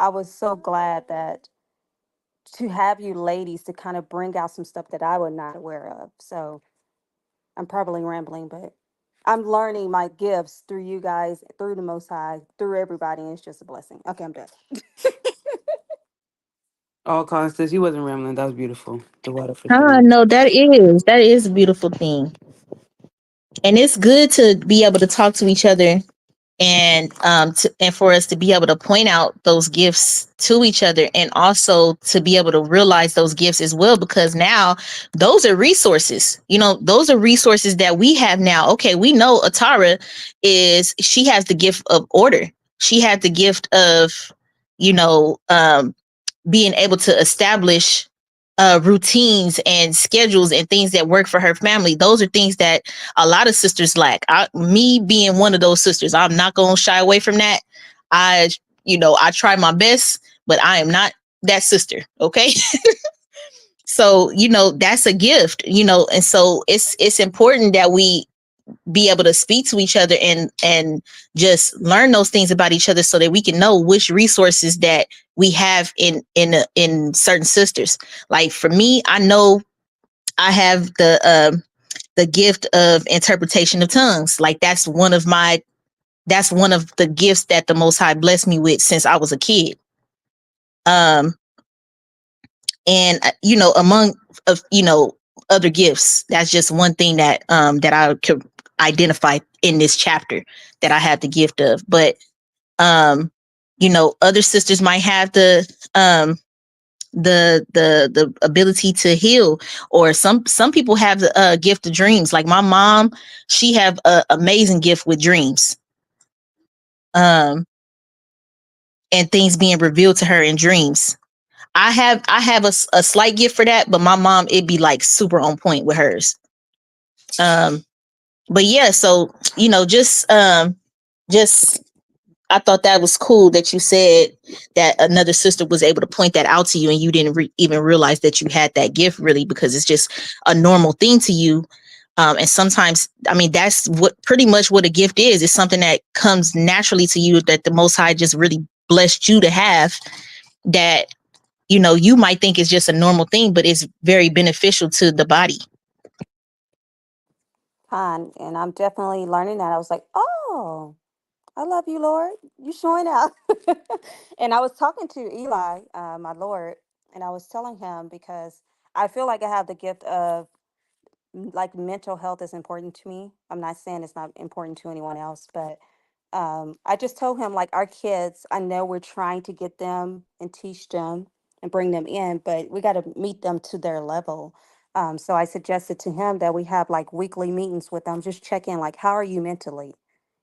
I was so glad that to have you ladies to kind of bring out some stuff that I was not aware of. So I'm probably rambling, but I'm learning my gifts through you guys, through the Most High, through everybody, and it's just a blessing. Okay, I'm done. Oh, Constance, you wasn't rambling. That was beautiful. The water for things. No, that is a beautiful thing. And it's good to be able to talk to each other, and for us to be able to point out those gifts to each other, and also to be able to realize those gifts as well, because now those are resources. Those are resources that we have now. Okay, we know Atara she has the gift of order. She has the gift of, you know um being able to establish routines and schedules and things that work for her family. Those are things that a lot of sisters lack. Me being one of those sisters, I'm not going to shy away from that. I, I try my best, but I am not that sister. Okay. So, that's a gift, and so it's important that we be able to speak to each other, and just learn those things about each other, so that we can know which resources that we have in certain sisters. Like for me, I know I have the gift of interpretation of tongues. Like that's one of the gifts that the Most High blessed me with since I was a kid. Um, and among of other gifts, that's just one thing that I could identify in this chapter, that I have the gift of. But um other sisters might have the ability to heal, or some people have the gift of dreams. Like my mom, she have a amazing gift with dreams, um and things being revealed to her in dreams. I have a slight gift for that, but my mom, it'd be like super on point with hers. um but yeah, so just I thought that was cool that you said that another sister was able to point that out to you, and you didn't even realize that you had that gift, really, because it's just a normal thing to you. And sometimes, I mean, that's what pretty much what a gift is. It's something that comes naturally to you, that the Most High just really blessed you to have, that, you might think is just a normal thing, but it's very beneficial to the body. Fine. And I'm definitely learning that. I was like, oh, I love you, Lord. You showing out. And I was talking to Eli, my Lord, and I was telling him because I feel like I have the gift of like mental health is important to me. I'm not saying it's not important to anyone else, but I just told him like our kids, I know we're trying to get them and teach them and bring them in, but we got to meet them to their level. So I suggested to him that we have like weekly meetings with them, just check in, like, how are you mentally?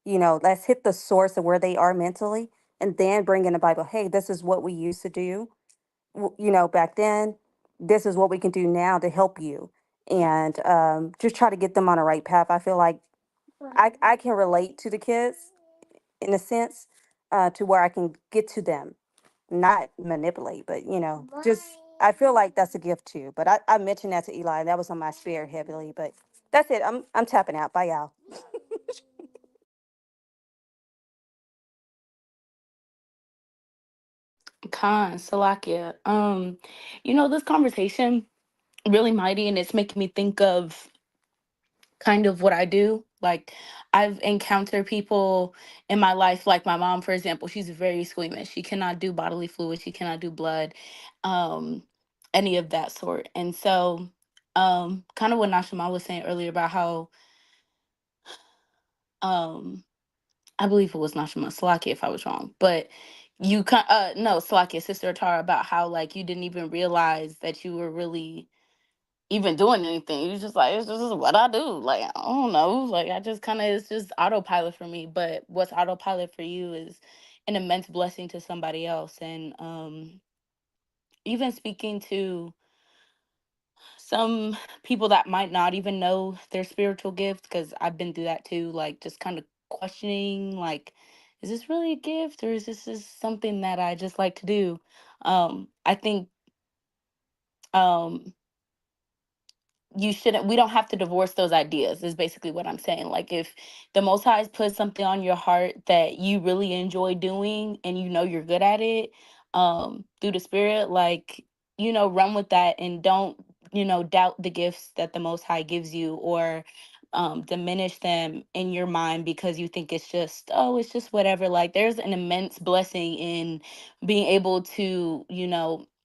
Let's hit the source of where they are mentally, and then bring in the Bible. Hey, this is what we used to do, back then. This is what we can do now to help you, and just try to get them on the right path. I feel like I can relate to the kids in a sense, to where I can get to them, not manipulate, but just I feel like that's a gift too. But I mentioned that to Eli. That was on my spirit heavily. But that's it. I'm tapping out. Bye, y'all. Khan, Salakia. This conversation really mighty, and it's making me think of kind of what I do. Like, I've encountered people in my life, like my mom, for example. She's very squeamish. She cannot do bodily fluids. She cannot do blood, um, any of that sort. And so, kind of what Nashima was saying earlier about how, um, I believe it was Nashima, Salaki, if I was wrong, but no, Salaki, Sister Atara, about how like you didn't even realize that you were really even doing anything. You just like, it's just what I do. Like, I don't know. Like, I just kind of, it's just autopilot for me. But what's autopilot for you is an immense blessing to somebody else. And even speaking to some people that might not even know their spiritual gift, because I've been through that too, like just kind of questioning, like, is this really a gift, or is this just something that I just like to do? I think um we don't have to divorce those ideas, is basically what I'm saying. Like, if the Most High has put something on your heart that you really enjoy doing, and you're good at it, through the spirit, like, run with that and don't, doubt the gifts that the Most High gives you, or diminish them in your mind because you think it's just, oh, it's just whatever. Like, there's an immense blessing in being able to,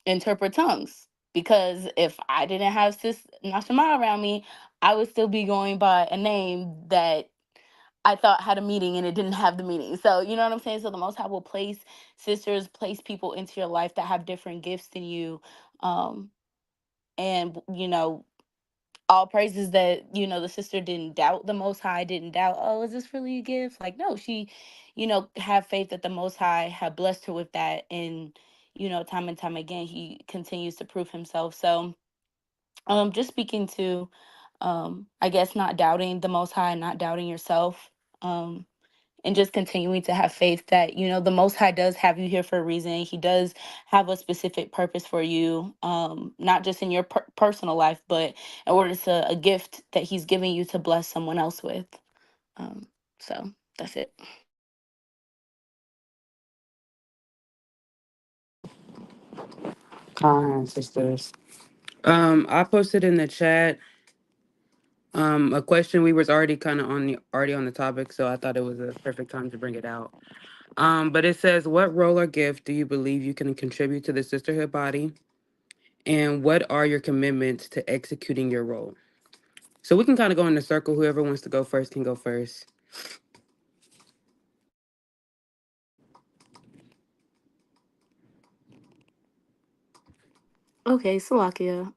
interpret tongues. Because if I didn't have Sis Nashama around me, I would still be going by a name that I thought had a meaning and it didn't have the meaning. So, you know what I'm saying? So the Most High will place sisters, place people into your life that have different gifts than you. Um, and, all praises that, the sister didn't doubt the Most High, didn't doubt, oh, is this really a gift? Like, no, she, have faith that the Most High had blessed her with that. And, time and time again, he continues to prove himself. So, just speaking to, I guess, not doubting the Most High, not doubting yourself. And just continuing to have faith that, the Most High does have you here for a reason. He does have a specific purpose for you, not just in your personal life, but in order to a gift that he's giving you to bless someone else with. um, so that's it. Kind sisters. I posted in the chat a question. We was already kind of already on the topic, so I thought it was a perfect time to bring it out. But it says, what role or gift do you believe you can contribute to the sisterhood body? And what are your commitments to executing your role? So we can kind of go in a circle. Whoever wants to go first can go first. Okay, Salakia.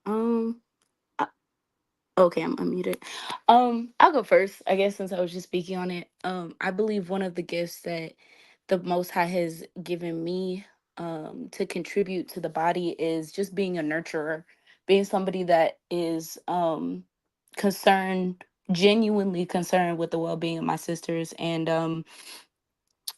Okay, I'm unmuted. I'll go first, I guess, since I was just speaking on it. I believe one of the gifts that the Most High has given me, to contribute to the body, is just being a nurturer, being somebody that is, concerned, genuinely concerned with the well-being of my sisters. And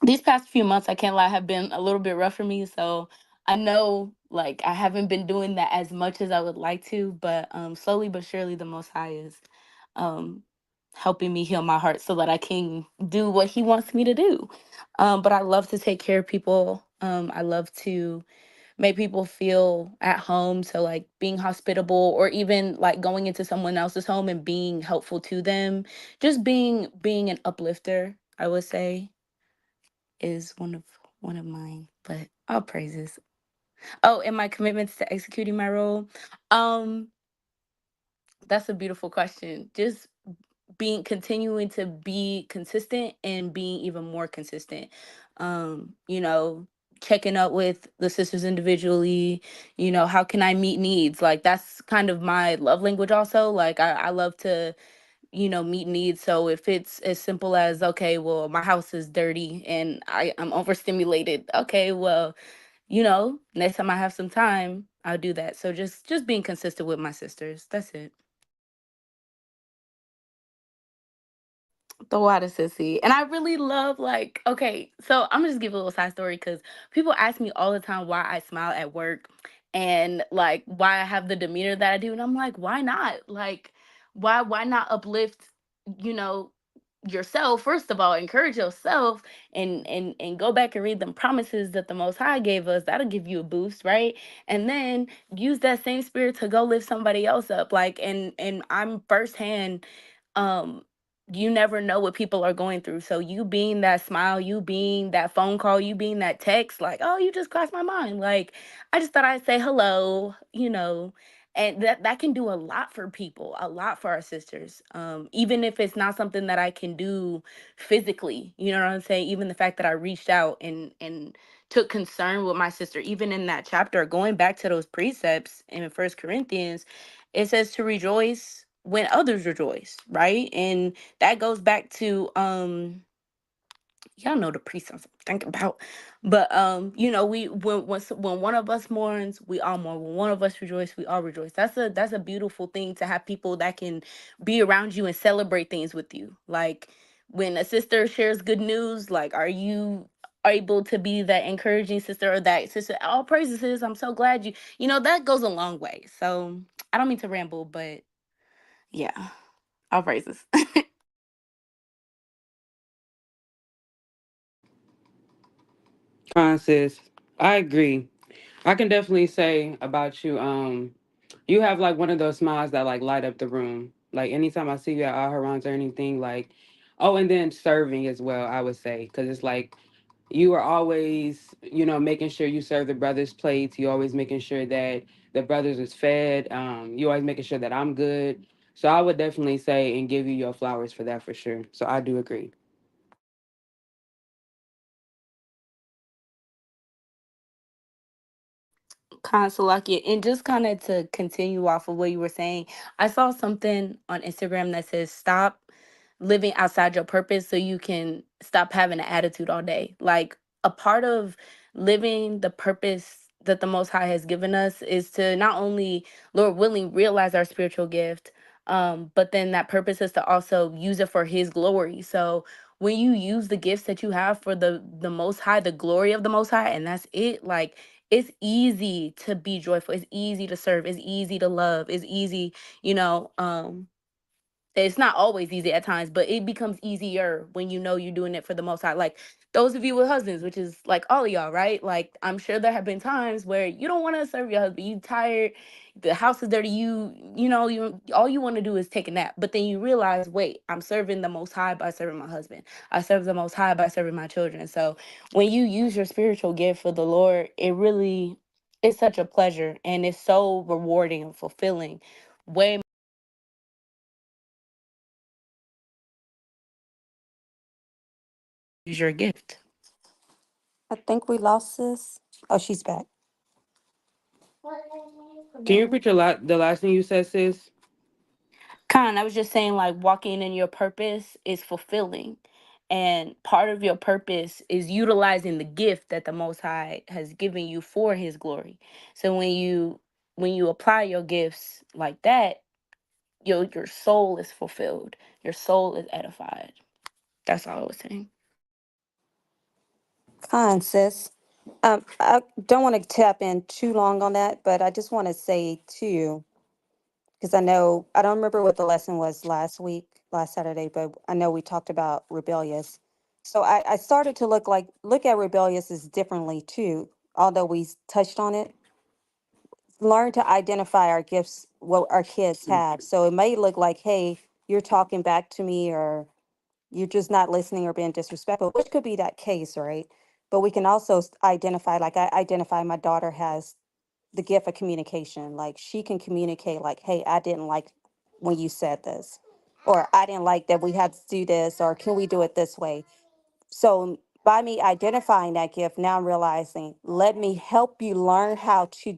these past few months, I can't lie, have been a little bit rough for me. So I know, like, I haven't been doing that as much as I would like to, but slowly but surely, the Most High is, um, helping me heal my heart so that I can do what He wants me to do. But I love to take care of people. I love to make people feel at home. So, like, being hospitable, or even like going into someone else's home and being helpful to them, just being an uplifter, I would say, is one of mine. But all praises. Oh, and my commitments to executing my role. Um, that's a beautiful question. Just continuing to be consistent and being even more consistent. Um, you know, checking up with the sisters individually, how can I meet needs? Like, that's kind of my love language also. Like, I love to, meet needs. So if it's as simple as, okay, well, my house is dirty and I'm overstimulated. Okay, well, next time I have some time, I'll do that. So just being consistent with my sisters. That's it. The water sissy. And I really love, like, okay, so I'm gonna just give a little side story because people ask me all the time why I smile at work, and like why I have the demeanor that I do. And I'm like, why not? Like, why not uplift, you know, yourself? First of all, encourage yourself, and go back and read them promises that the Most High gave us. That'll give you a boost, right? And then use that same spirit to go lift somebody else up. Like, and I'm firsthand, um you never know what people are going through. So you being that smile, you being that phone call, you being that text, like, oh, you just crossed my mind. Like, I just thought I'd say hello, and that can do a lot for people, a lot for our sisters. Even if it's not something that I can do physically, you know what I'm saying? Even the fact that I reached out and took concern with my sister, even in that chapter, going back to those precepts in First Corinthians, it says to rejoice when others rejoice, right? And that goes back to, y'all know the precepts I'm thinking about. But we when one of us mourns, we all mourn. When one of us rejoice, we all rejoice. That's a beautiful thing, to have people that can be around you and celebrate things with you. Like, when a sister shares good news, like, are you able to be that encouraging sister, or that sister, all praises, sis, I'm so glad that goes a long way. So I don't mean to ramble, but yeah, all praises. Sis, I agree. I can definitely say about you. You have like one of those smiles that like light up the room. Like anytime I see you at Aharons or anything, like, oh, and then serving as well. I would say because it's like you are always, making sure you serve the brothers' plates. You always making sure that the brothers is fed. You always making sure that I'm good. So I would definitely say and give you your flowers for that for sure. So I do agree. Consulate, and just kind of to continue off of what you were saying, I saw something on Instagram that says stop living outside your purpose so you can stop having an attitude all day. Like a part of living the purpose that the Most High has given us is to not only, Lord willing, realize our spiritual gift, but then that purpose is to also use it for His glory. So when you use the gifts that you have for the Most High, the glory of the Most High, and that's it, like it's easy to be joyful. It's easy to serve. It's easy to love. It's easy, you know. It's not always easy at times, but it becomes easier when you know you're doing it for the Most High. Like those of you with husbands, which is like all of y'all, right? Like I'm sure there have been times where you don't want to serve your husband. You tired, the house is dirty. You know, you all you want to do is take a nap. But then you realize, wait, I'm serving the Most High by serving my husband. I serve the Most High by serving my children. So when you use your spiritual gift for the Lord, it really it's such a pleasure and it's so rewarding and fulfilling. Way use your gift. I think we lost this. Oh, she's back. Can you repeat the last thing you said, sis? I was just saying, like, walking in your purpose is fulfilling. And part of your purpose is utilizing the gift that the Most High has given you for His glory. So when you apply your gifts like that, your soul is fulfilled. Your soul is edified. That's all I was saying. Fine, sis. I don't want to tap in too long on that, but I just want to say too, because I don't remember what the lesson was last week, last Saturday, but I know we talked about rebellious. So I started to look at rebellious as differently too, although we touched on it. Learn to identify our gifts, what our kids have. So it may look like, hey, you're talking back to me, or you're just not listening or being disrespectful, which could be that case, right? But we can also identify, like I identify my daughter has the gift of communication. Like she can communicate, like, hey, I didn't like when you said this, or I didn't like that we had to do this, or can we do it this way? So by me identifying that gift, now I'm realizing, let me help you learn how to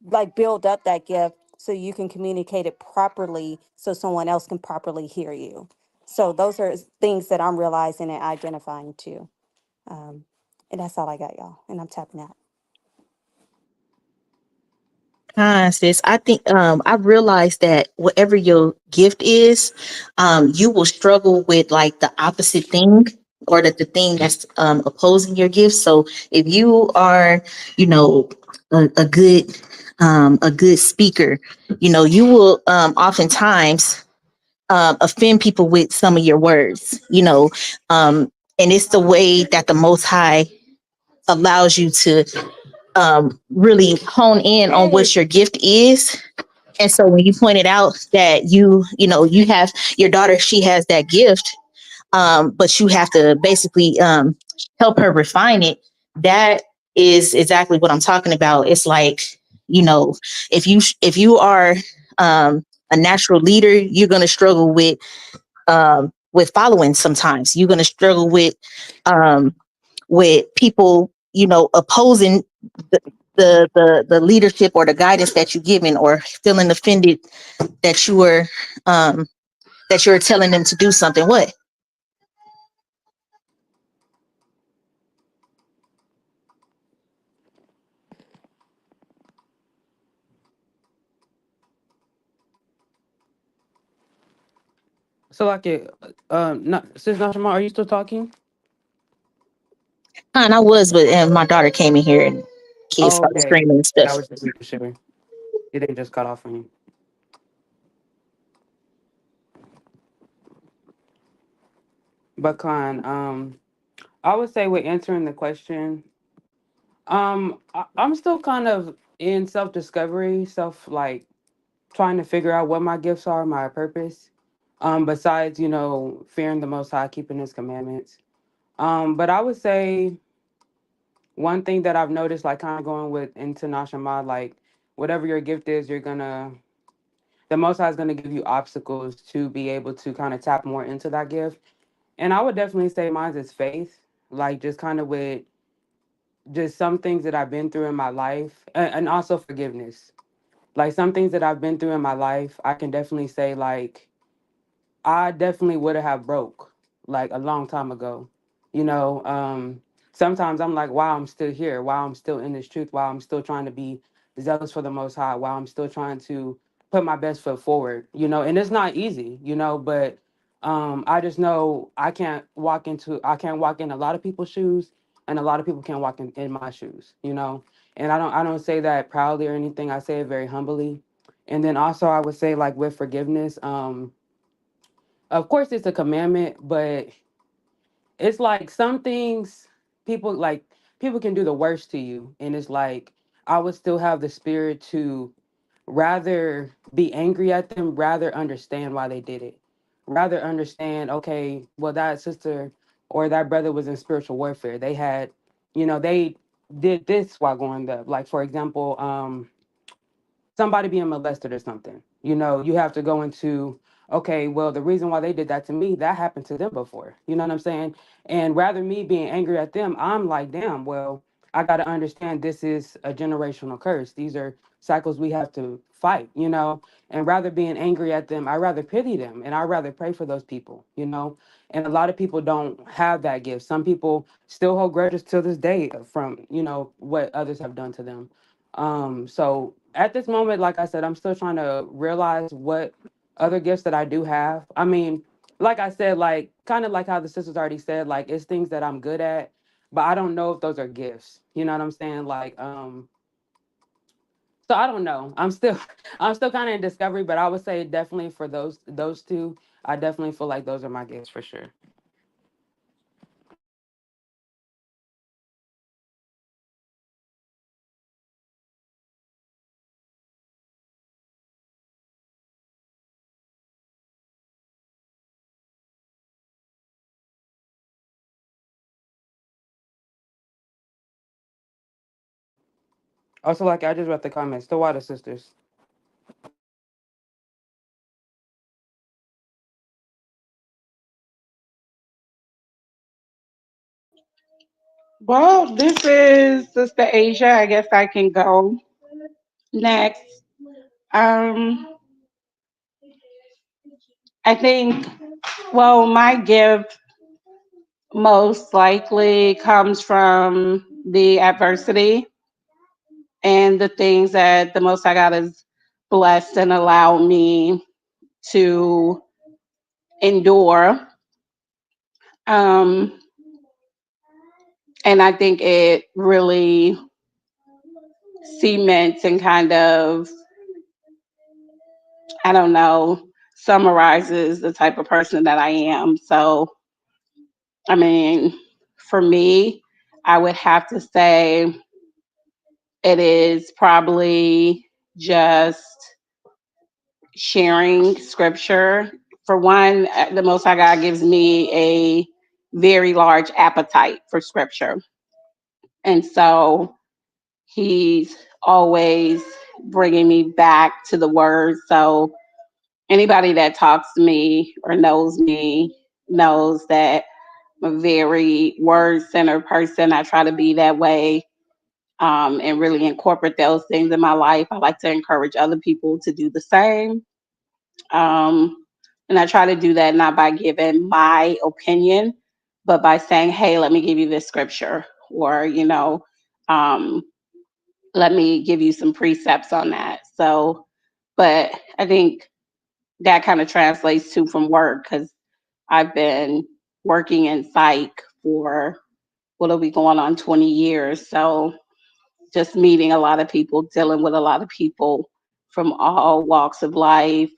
like build up that gift so you can communicate it properly so someone else can properly hear you. So those are things that I'm realizing and identifying too. Um, and that's all I got, y'all. And I'm tapping out. Sis, I think I realized that whatever your gift is, you will struggle with like the opposite thing or the thing that's opposing your gift. So if you are, you know, a good speaker, you will oftentimes offend people with some of your words, and it's the way that the Most High allows you to really hone in on what your gift is. And so when you pointed out that you have your daughter, she has that gift, but you have to basically help her refine it. That is exactly what I'm talking about. It's like, if you are a natural leader, you're going to struggle with following. Sometimes you're going to struggle um, with people, opposing the, the leadership or the guidance that you're giving, or feeling offended that you were um, that you're telling them to do something. What? So like it, not sis Nashima, are you still talking? And I was, but my daughter came in here and kids Oh, started okay. screaming and I stuff. was just making sure it didn't just cut off on you. But Khan, I would say with answering the question, I'm still kind of in self discovery, self like trying to figure out what my gifts are, my purpose. Besides, fearing the Most High, keeping His commandments. But I would say one thing that I've noticed, like kind of going with into Nashama, like whatever your gift is, the Most High is gonna give you obstacles to be able to kind of tap more into that gift. And I would definitely say mine is faith, like just kind of with just some things that I've been through in my life, and also forgiveness. Like some things that I've been through in my life, I can definitely say like I definitely would have broke like a long time ago. You know, sometimes I'm like, wow, I'm still here, wow, I'm still in this truth, wow, I'm still trying to be zealous for the Most High, wow, I'm still trying to put my best foot forward, and it's not easy, but I just know I can't walk in a lot of people's shoes, and a lot of people can't walk in my shoes. And I don't say that proudly or anything. I say it very humbly. And then also I would say like with forgiveness, of course it's a commandment, but it's like some things people like people can do the worst to you, and it's like I would still have the spirit to rather be angry at them, rather understand why they did it, rather understand, okay, well, that sister or that brother was in spiritual warfare. They had, they did this while going up, like for example, somebody being molested or something. You have to go into, okay, well, the reason why they did that to me, that happened to them before. You know what I'm saying? And rather me being angry at them, I'm like, damn, well, I got to understand this is a generational curse. These are cycles we have to fight. And rather being angry at them, I rather pity them and I rather pray for those people. And a lot of people don't have that gift. Some people still hold grudges to this day from, what others have done to them. So at this moment, like I said, I'm still trying to realize what other gifts that I do have. I mean, like I said, like kind of like how the sisters already said, like it's things that I'm good at, but I don't know if those are gifts. You know what I'm saying? Like, so I don't know. I'm still kind of in discovery, but I would say definitely for those two, I definitely feel like those are my gifts for sure. Also, like I just read the comments. The Water Sisters. Well, this is Sister Asia. I guess I can go next. Um, I think, well, my gift most likely comes from the adversity and the things that the Most High God has blessed and allowed me to endure. Um, and I think it really cements and kind of, I don't know, summarizes the type of person that I am. So, I mean, for me, I would have to say it is probably just sharing scripture. For one, the Most High God gives me a very large appetite for scripture. And so he's always bringing me back to the word. So anybody that talks to me or knows me knows that I'm a very word centered person. I try to be that way, and really incorporate those things in my life. I like to encourage other people to do the same. And I try to do that not by giving my opinion, but by saying, hey, let me give you this scripture, or, um, let me give you some precepts on that. So, but I think that kind of translates to from work, because I've been working in psych for what'll be going on 20 years. So just meeting a lot of people, dealing with a lot of people from all walks of life,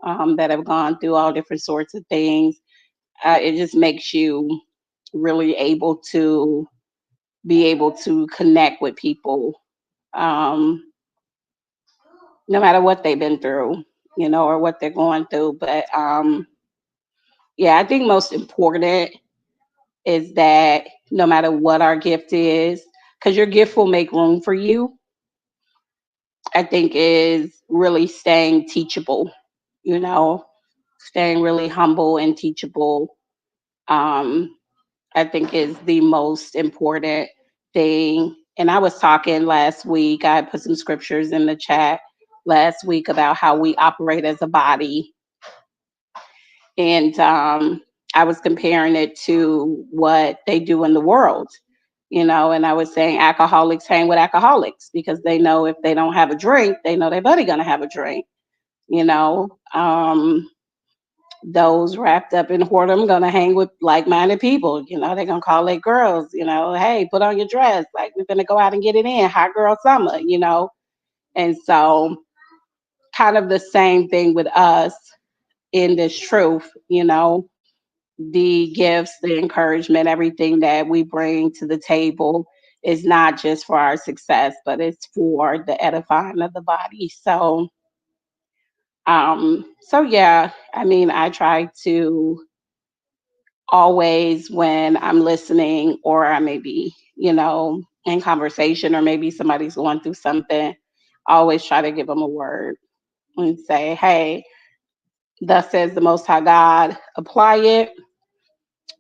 that have gone through all different sorts of things. It just makes you really able to be able to connect with people, um, no matter what they've been through, or what they're going through. But yeah, I think most important is that no matter what our gift is, because your gift will make room for you, I think is really staying teachable, you know, staying really humble and teachable. Um, I think is the most important thing. And I was talking last week, I put some scriptures in the chat last week about how we operate as a body. And I was comparing it to what they do in the world, and I was saying alcoholics hang with alcoholics because they know if they don't have a drink, they know their buddy gonna have a drink, you know. Those wrapped up in whoredom gonna hang with like-minded people, they're gonna call their girls, hey, put on your dress, like we're gonna go out and get it in, hot girl summer, and so kind of the same thing with us in this truth, the gifts, the encouragement, everything that we bring to the table is not just for our success, but it's for the edifying of the body. So yeah, I mean, I try to always, when I'm listening or I may be, in conversation, or maybe somebody's going through something, I always try to give them a word and say, hey, thus says the Most High God, apply it,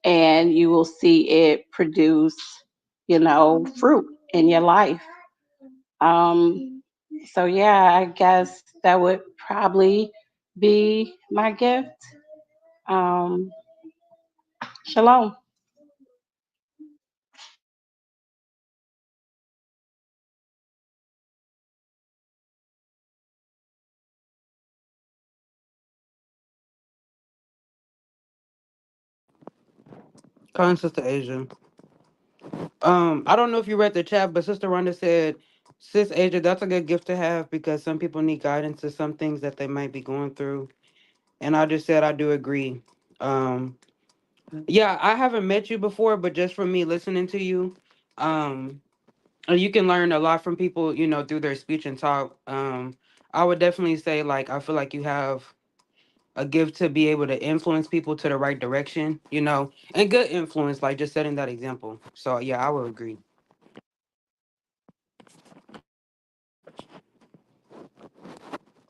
and you will see it produce, fruit in your life. Um, so yeah, I guess that would probably be my gift. Um, Shalom. Con Sister Asia. I don't know if you read the chat, but Sister Rhonda said, Sis Asia, that's a good gift to have because some people need guidance to some things that they might be going through. And I just said I do agree. Um, yeah, I haven't met you before, but just from me listening to you, um, you can learn a lot from people, through their speech and talk. I would definitely say, like, I feel like you have a gift to be able to influence people to the right direction, and good influence, like just setting that example. So yeah, I would agree.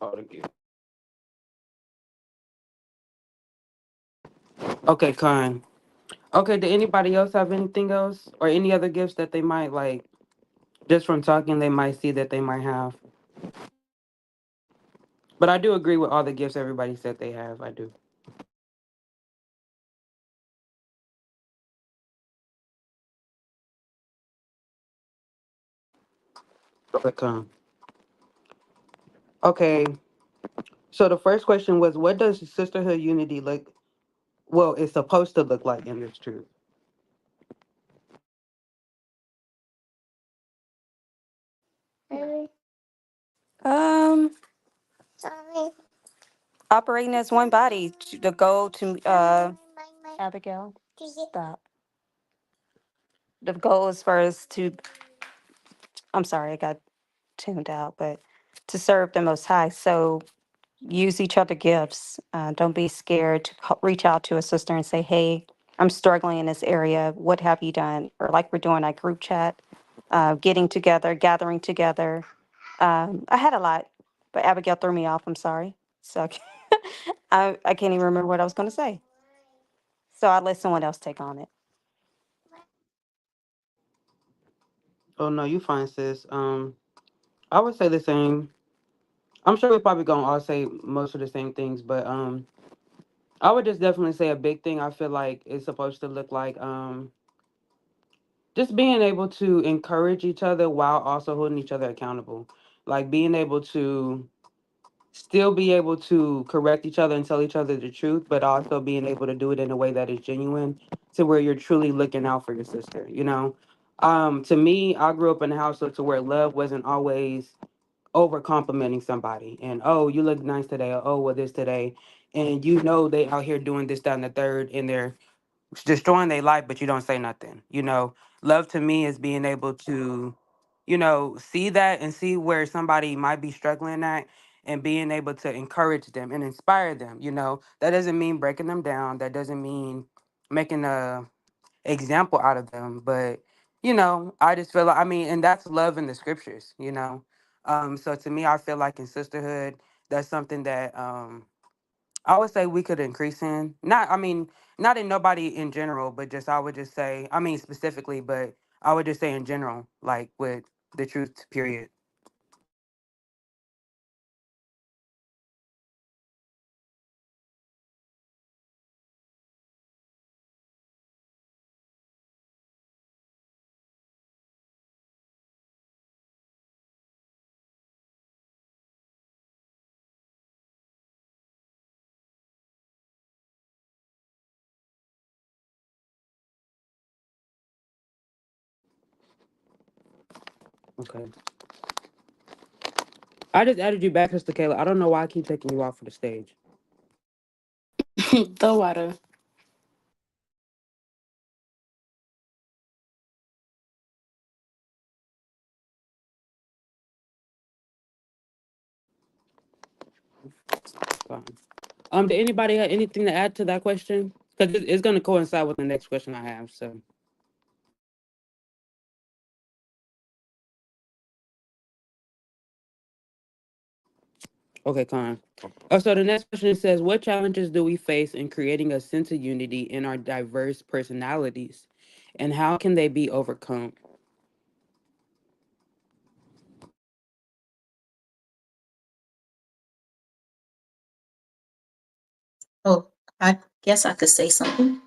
Oh, the gift. Okay, Con. Okay, did anybody else have anything else or any other gifts that they might like just from talking they might see that they might have? But I do agree with all the gifts everybody said they have. I do. Okay, Con. Okay, so the first question was, what does sisterhood unity look? Well, it's supposed to look like in this truth. Um, Operating as one body. The goal to Abigail, stop. The goal is for us to. I'm sorry, I got tuned out, but to serve the Most High. So use each other gifts. Don't be scared to reach out to a sister and say, "Hey, I'm struggling in this area. What have you done?" Or like we're doing our group chat, getting together, gathering together. I had a lot, but Abigail threw me off. I'm sorry. So I can't even remember what I was going to say. So I'll let someone else take on it. Oh no, you fine, sis. I would say the same. I'm sure we're probably gonna all say most of the same things, but I would just definitely say a big thing I feel like is supposed to look like just being able to encourage each other while also holding each other accountable. Like being able to still be able to correct each other and tell each other the truth, but also being able to do it in a way that is genuine to where you're truly looking out for your sister. To me, I grew up in a household to where love wasn't always over complimenting somebody and, oh, you look nice today, or oh, well, this today. And they out here doing this, that, and the third, and they're destroying their life, but you don't say nothing. Love to me is being able to, see that and see where somebody might be struggling at, and being able to encourage them and inspire them. That doesn't mean breaking them down. That doesn't mean making a example out of them. But, I just feel like, and that's love in the scriptures. So to me, I feel like in sisterhood, that's something that I would say we could increase in. Not in nobody in general, but just I would just say, specifically, but I would just say in general, like with the truth, period. Okay. I just added you back, Sister Kayla. I don't know why I keep taking you off of the stage. The water. Fine. Did anybody have anything to add to that question? Because it's going to coincide with the next question I have. So, okay, Con. Oh, so the next question says, what challenges do we face in creating a sense of unity in our diverse personalities, and how can they be overcome? Oh, I guess I could say something.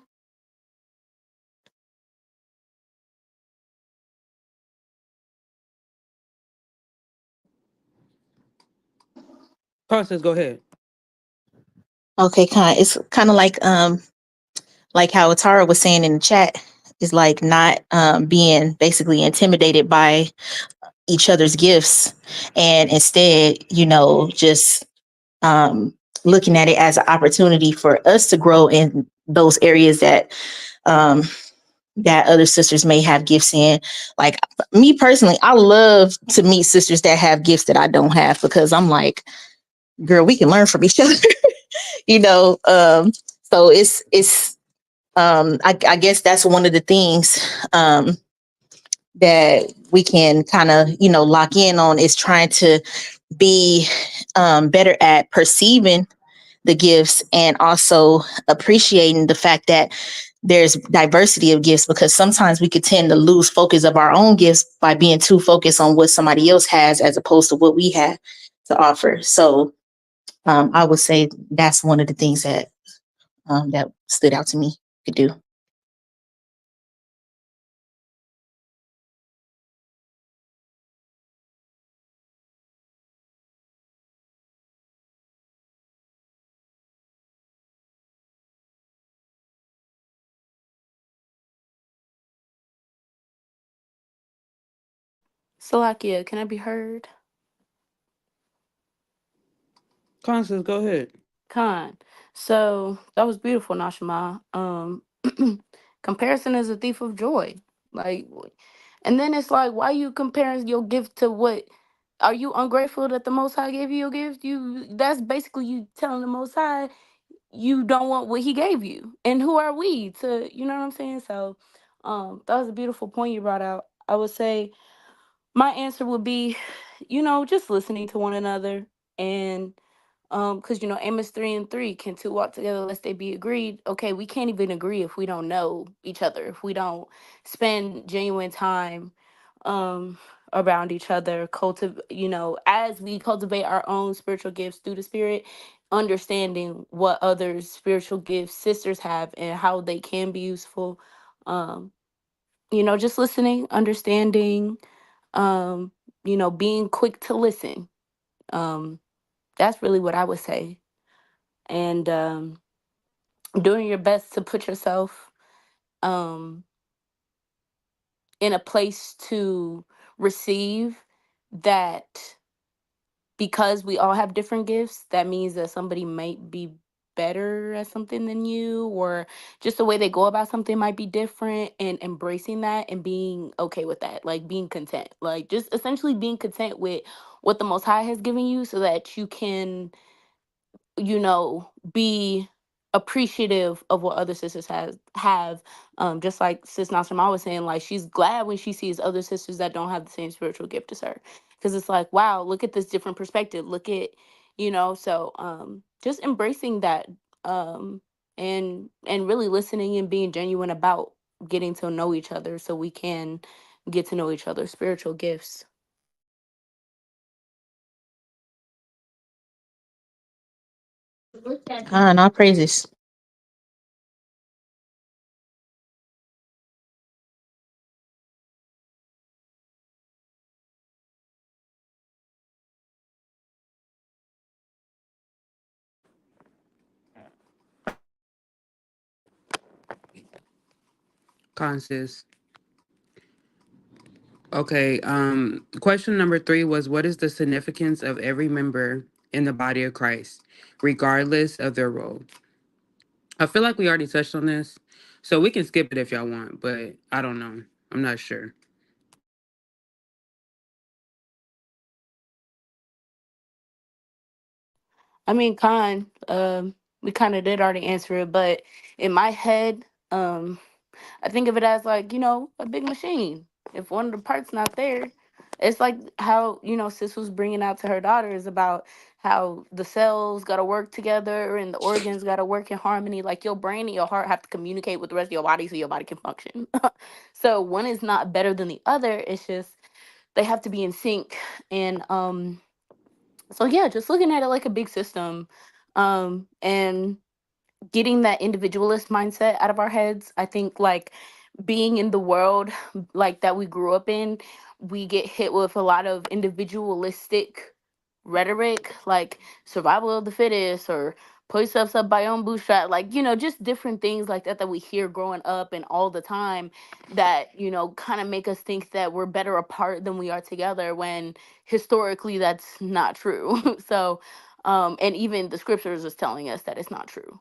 Constance, go ahead. Okay, it's kind of like how Atara was saying in the chat, is like not being basically intimidated by each other's gifts, and instead, just um looking at it as an opportunity for us to grow in those areas um that other sisters may have gifts in. Like me personally, I love to meet sisters that have gifts that I don't have, because I'm like, girl, we can learn from each other. you know so it's I guess that's one of the things that we can kind of lock in on, is trying to be better at perceiving the gifts, and also appreciating the fact that there's diversity of gifts, because sometimes we could tend to lose focus of our own gifts by being too focused on what somebody else has as opposed to what we have to offer. So I would say that's one of the things that stood out to me to do. Salakia, can I be heard? Constance, go ahead. Con. So that was beautiful, Nashima. Comparison is a thief of joy. Like, and then it's like, why you comparing your gift to what? Are you ungrateful that the Most High gave you your gift? That's basically you telling the Most High you don't want what He gave you. And who are we to, you know what I'm saying? So, that was a beautiful point you brought out. I would say my answer would be, just listening to one another, and because Amos 3:3, can two walk together lest they be agreed? Okay, we can't even agree if we don't know each other, if we don't spend genuine time um around each other, as we cultivate our own spiritual gifts through the Spirit, understanding what others' spiritual gifts sisters have and how they can be useful. um just listening, understanding, um being quick to listen. um that's really what I would say. And doing your best to put yourself um in a place to receive that, because we all have different gifts. That means that somebody might be better at something than you, or just the way they go about something might be different, and embracing that and being okay with that, like being content, like just essentially being content with what the most high has given you so that you can, be appreciative of what other sisters have. Just like Sis Nasrama was saying, like she's glad when she sees other sisters that don't have the same spiritual gift as her. Because it's like, wow, look at this different perspective. Look at, so just embracing that, and really listening and being genuine about getting to know each other so we can get to know each other's spiritual gifts. And all praises. Consis. Okay. Question number 3 was, what is the significance of every member in the body of Christ, regardless of their role? I feel like we already touched on this, so we can skip it if y'all want, but I don't know. I'm not sure. I mean, we kind of did already answer it, but in my head, I think of it as like, a big machine. If one of the parts not there, it's like how, sis was bringing out to her daughters about how the cells got to work together and the organs got to work in harmony. Like your brain and your heart have to communicate with the rest of your body so your body can function. So one is not better than the other. It's just they have to be in sync. And so yeah, just looking at it like a big system, and getting that individualist mindset out of our heads. I think like being in the world like that we grew up in, we get hit with a lot of individualistic rhetoric, like survival of the fittest, or pull yourself up by your own bootstrap, like just different things like that that we hear growing up and all the time, that kind of make us think that we're better apart than we are together, when historically that's not true. So and even the scriptures is telling us that it's not true.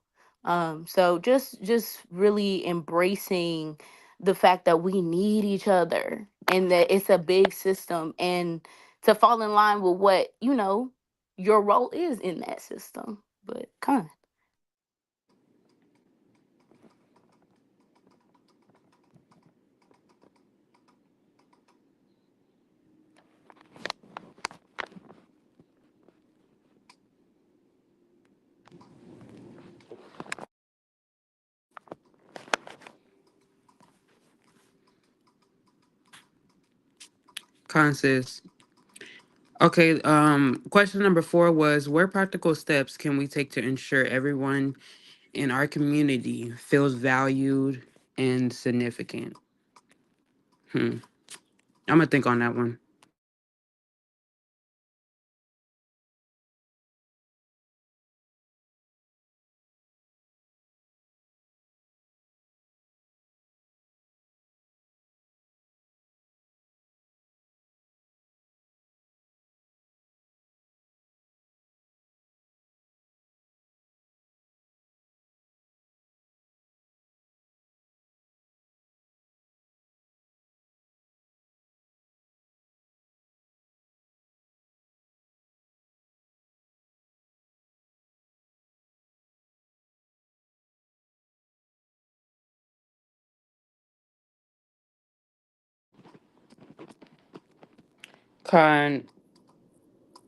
So just really embracing the fact that we need each other and that it's a big system, and to fall in line with what your role is in that system. But Consis. Okay, question number 4 was, what practical steps can we take to ensure everyone in our community feels valued and significant? I'm gonna think on that one.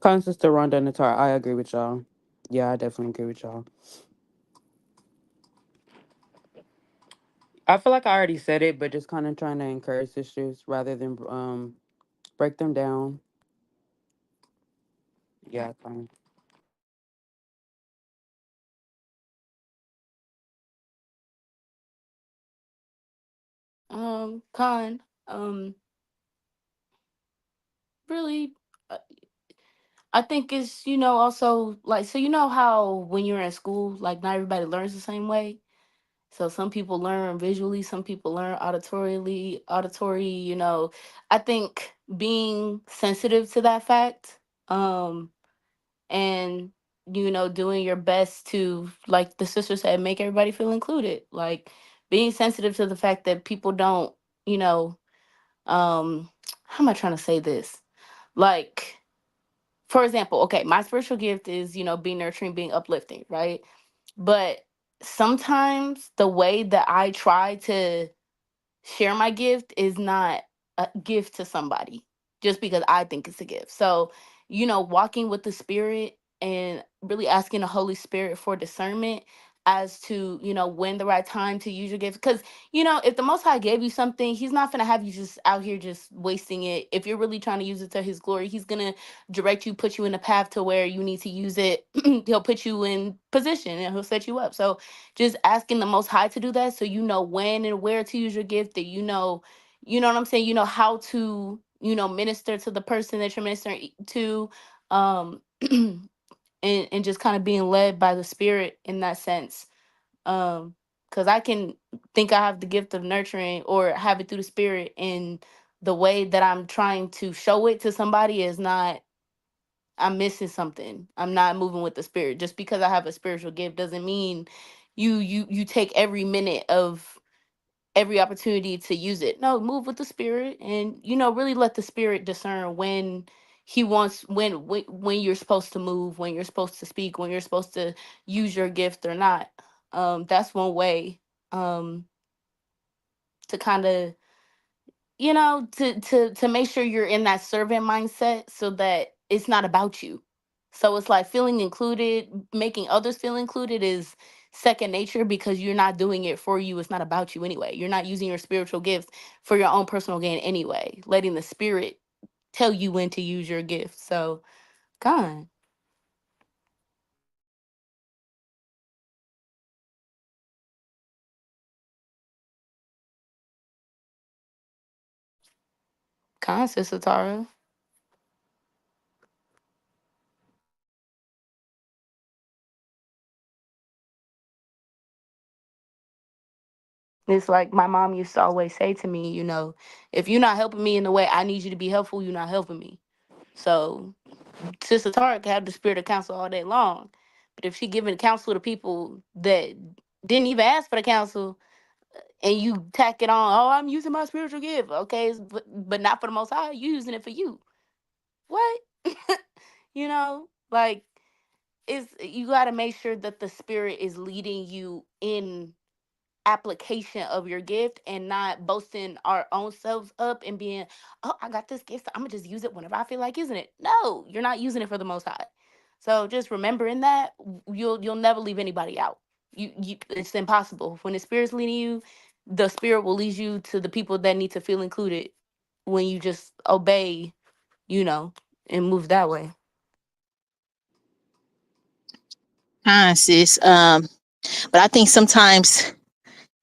Con Sister Rhonda Natar, I agree with y'all. Yeah, I definitely agree with y'all. I feel like I already said it, but just kind of trying to encourage sisters rather than break them down. Yeah, fine. Con really, uh, I think it's also like, so how when you're in school, like not everybody learns the same way. So some people learn visually, some people learn auditory, I think being sensitive to that fact, um, and doing your best to, like the sister said, make everybody feel included. Like being sensitive to the fact that people don't, you know, how am I trying to say this? Like, for example, okay, my spiritual gift is, being nurturing, being uplifting, right? But sometimes the way that I try to share my gift is not a gift to somebody just because I think it's a gift. So, walking with the spirit and really asking the Holy Spirit for discernment as to, when the right time to use your gift. Because, if the Most High gave you something, He's not going to have you just out here just wasting it. If you're really trying to use it to His glory, He's going to direct you, put you in a path to where you need to use it. He'll put you in position and He'll set you up. So, just asking the Most High to do that, so you know when and where to use your gift, that you know what I'm saying, how to, minister to the person that you're ministering to, um and just kind of being led by the spirit in that sense. Because I can think I have the gift of nurturing or have it through the spirit, and the way that I'm trying to show it to somebody is not, I'm missing something. I'm not moving with the spirit. Just because I have a spiritual gift doesn't mean you take every minute of every opportunity to use it. No, move with the spirit, and really let the spirit discern when he wants, when you're supposed to move, when you're supposed to speak, when you're supposed to use your gift or not. That's one way to kind of, to make sure you're in that servant mindset, so that it's not about you. So it's like feeling included, making others feel included is second nature, because you're not doing it for you. It's not about you anyway. You're not using your spiritual gifts for your own personal gain anyway. Letting the spirit tell you when to use your gift. So, God, Sister Tara. It's like my mom used to always say to me, if you're not helping me in the way I need you to be helpful, you're not helping me. So Sister Tara can have the spirit of counsel all day long, but if she giving counsel to people that didn't even ask for the counsel, and you tack it on, oh, I'm using my spiritual gift, okay, but not for the Most High, you using it for you. What? Like, it's, you got to make sure that the spirit is leading you in application of your gift, and not boasting our own selves up and being, oh, I got this gift, so I'm gonna just use it whenever I feel like using it. No, you're not using it for the Most High. So just remembering that, you'll never leave anybody out. You It's impossible. When the spirit's leading you, the spirit will lead you to the people that need to feel included, when you just obey, you know and move that way. Sis. But I think sometimes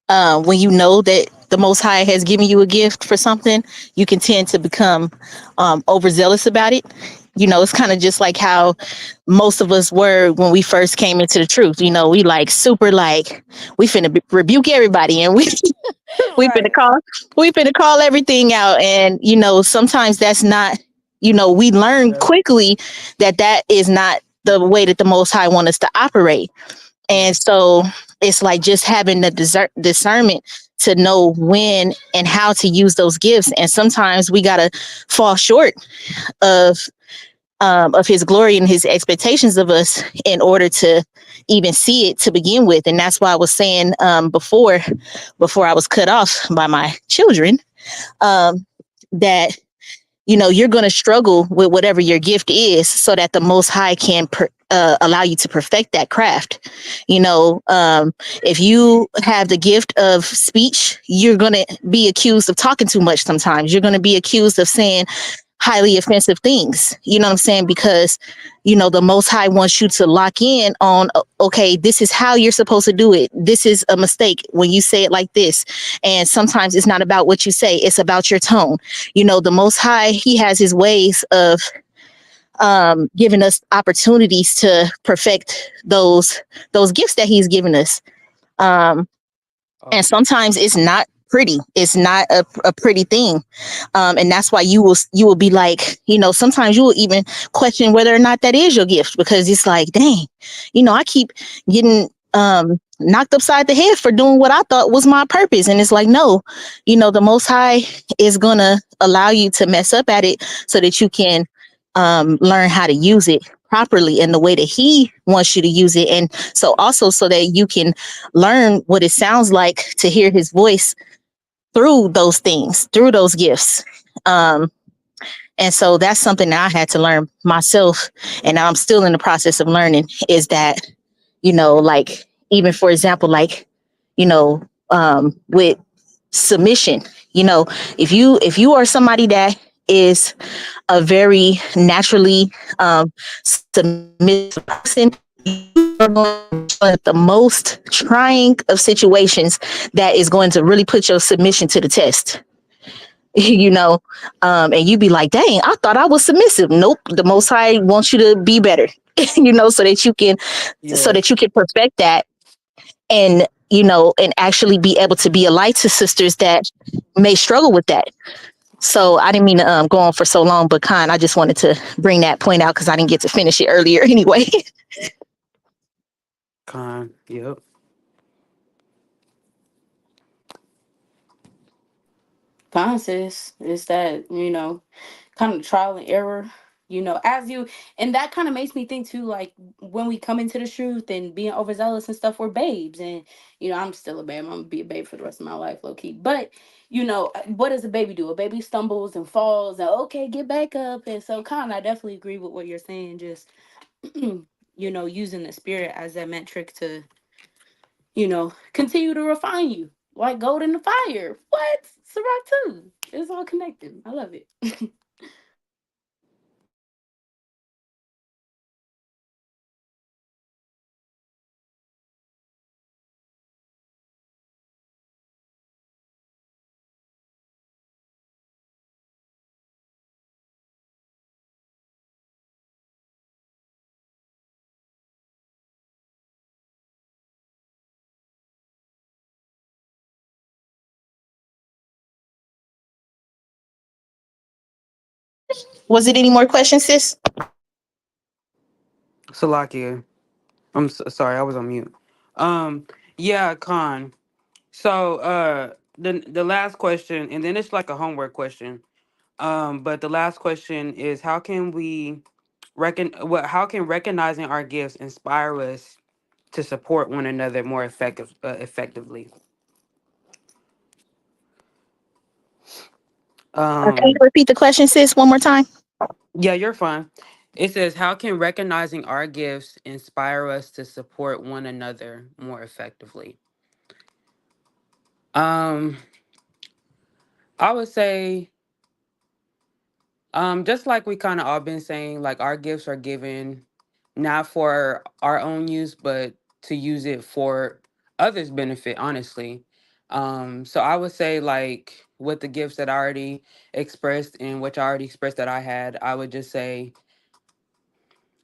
when you know that the Most High has given you a gift for something, you can tend to become overzealous about it. It's kind of just like how most of us were when we first came into the truth. We like super like we finna rebuke everybody, and we finna Right. call everything out. And sometimes that's not. We learn Yep. quickly that that is not the way that the Most High want us to operate. And so it's like just having the discernment to know when and how to use those gifts. And sometimes we gotta fall short of his glory and his expectations of us in order to even see it to begin with. And that's why I was saying before I was cut off by my children, that you're going to struggle with whatever your gift is, so that the Most High can allow you to perfect that craft. If you have the gift of speech, you're going to be accused of talking too much. Sometimes you're going to be accused of saying highly offensive things. You know what I'm saying? Because, the Most High wants you to lock in on, okay, this is how you're supposed to do it. This is a mistake when you say it like this. And sometimes it's not about what you say, it's about your tone. The Most High, he has his ways of giving us opportunities to perfect those gifts that he's given us. And sometimes it's not pretty. It's not a pretty thing. And that's why you will be like, sometimes you will even question whether or not that is your gift, because it's like, dang, I keep getting knocked upside the head for doing what I thought was my purpose. And it's like, no, the Most High is gonna allow you to mess up at it so that you can learn how to use it properly in the way that he wants you to use it. And so also so that you can learn what it sounds like to hear his voice through those things, through those gifts. And so that's something that I had to learn myself. And I'm still in the process of learning, is that, like, even for example, like, with submission, if you are somebody that is a very naturally submissive person, you are going to at the most trying of situations that is going to really put your submission to the test. And you be like, dang, I thought I was submissive. Nope, the Most High wants you to be better, so that you can perfect that, and and actually be able to be a light to sisters that may struggle with that. So I didn't mean to go on for so long, but Khan, I just wanted to bring that point out because I didn't get to finish it earlier anyway. Yep. Sis, is that, kind of trial and error, as you, and that kind of makes me think too, like when we come into the truth and being overzealous and stuff, we're babes. And, I'm still a babe. I'm gonna be a babe for the rest of my life, low key. But, what does a baby do? A baby stumbles and falls and, okay, get back up. And so I definitely agree with what you're saying. Just, using the spirit as that metric to, continue to refine you like gold in the fire. What? Ciroc too. It's all connected. I love it. Was it any more questions, sis? Salakia. I'm sorry, I was on mute. Yeah, Khan. So, the last question, and then it's like a homework question. But the last question is, how can we how can recognizing our gifts inspire us to support one another more effectively? Can you Um, repeat the question, sis, one more time? yeah, you're fine. It says, how can recognizing our gifts inspire us to support one another more effectively? Um, I would say, just like we kind of all been saying, like our gifts are given not for our own use, but to use it for others' benefit, honestly. So I would say, like, with the gifts that I already expressed and which I already expressed that I had, I would just say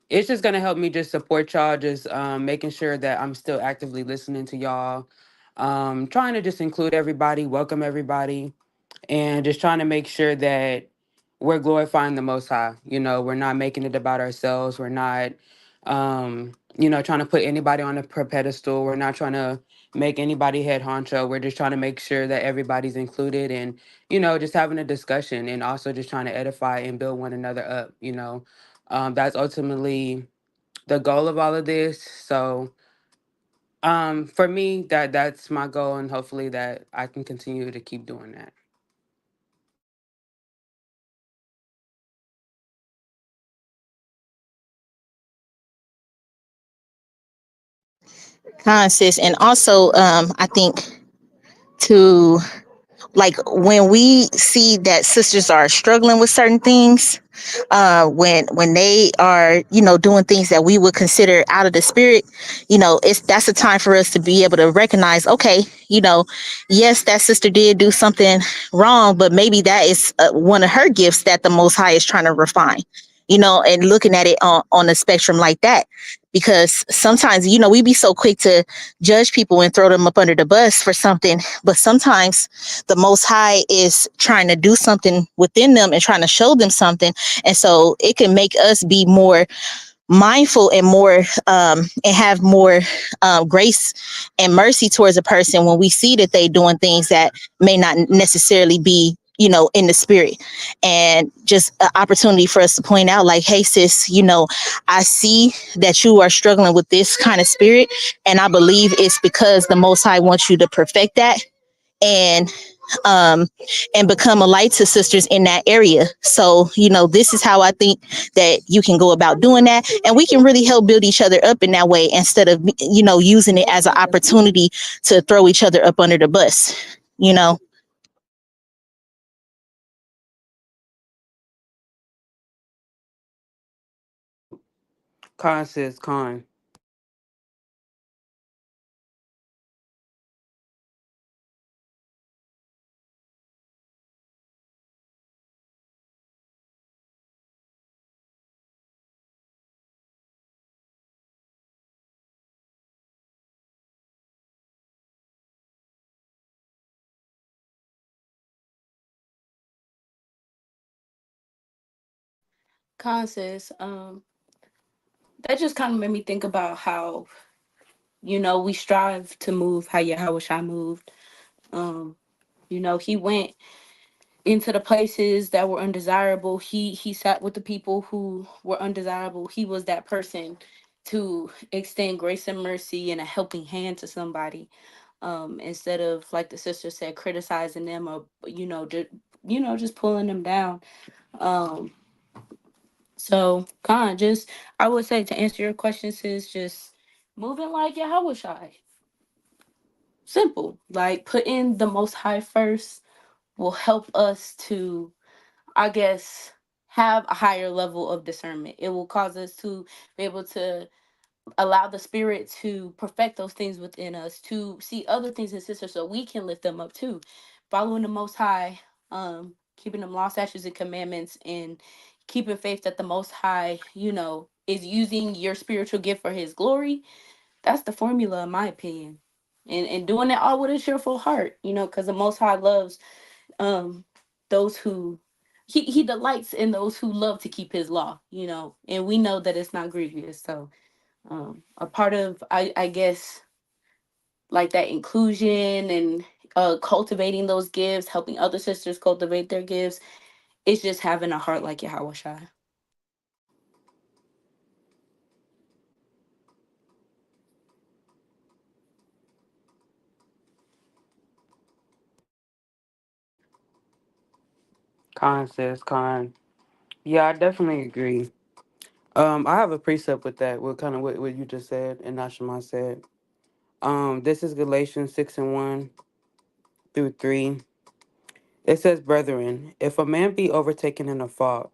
it's just gonna help me just support y'all, just making sure that I'm still actively listening to y'all, trying to just include everybody, welcome everybody, and just trying to make sure that we're glorifying the Most High. We're not making it about ourselves. We're not, trying to put anybody on a pedestal. We're not trying to make anybody head honcho. We're just trying to make sure that everybody's included, and just having a discussion, and also just trying to edify and build one another up. That's ultimately the goal of all of this. So, for me, that's my goal, and hopefully that I can continue to keep doing that. Sis. And also, I think to, like, when we see that sisters are struggling with certain things, when they are, doing things that we would consider out of the spirit, that's a time for us to be able to recognize, okay, yes, that sister did do something wrong, but maybe that is one of her gifts that the Most High is trying to refine, and looking at it on the spectrum like that. because sometimes, we be so quick to judge people and throw them up under the bus for something, but sometimes the Most High is trying to do something within them and trying to show them something, and so it can make us be more mindful and more and have more grace and mercy towards a person when we see that they doing things that may not necessarily be, in the spirit, and just an opportunity for us to point out, like, hey sis, I see that you are struggling with this kind of spirit, and I believe it's because the Most High wants you to perfect that, and um and become a light to sisters in that area. So, this is how I think that you can go about doing that, and we can really help build each other up in that way, instead of, using it as an opportunity to throw each other up under the bus, you know. Con sis, con. Consensus. That just kind of made me think about how, we strive to move how Yahweh Shai moved. Um, he went into the places that were undesirable. He sat with the people who were undesirable. He was that person to extend grace and mercy and a helping hand to somebody. Instead of, like the sister said, criticizing them, or just pulling them down. Um, so kind of just, I would say, to answer your questions, is just moving like Yahweh Shai. Simple. Like putting the Most High first will help us to, I guess, have a higher level of discernment. It will cause us to be able to allow the spirit to perfect those things within us, to see other things in sisters so we can lift them up too. Following the Most High, keeping them law, statutes, and commandments, and keeping faith that the Most High, is using your spiritual gift for his glory. That's the formula, in my opinion. And doing it all with a cheerful heart, because the Most High loves those who he delights in those who love to keep his law, and we know that it's not grievous. So a part of, I guess, like that inclusion and cultivating those gifts, helping other sisters cultivate their gifts, it's just having a heart like Yahweh Shai. Con sis, con. Yeah, I definitely agree. I have a precept with that, with kind of what you just said and Nashima said. This is Galatians 6:1 through 3. It says, Brethren, if a man be overtaken in a fault,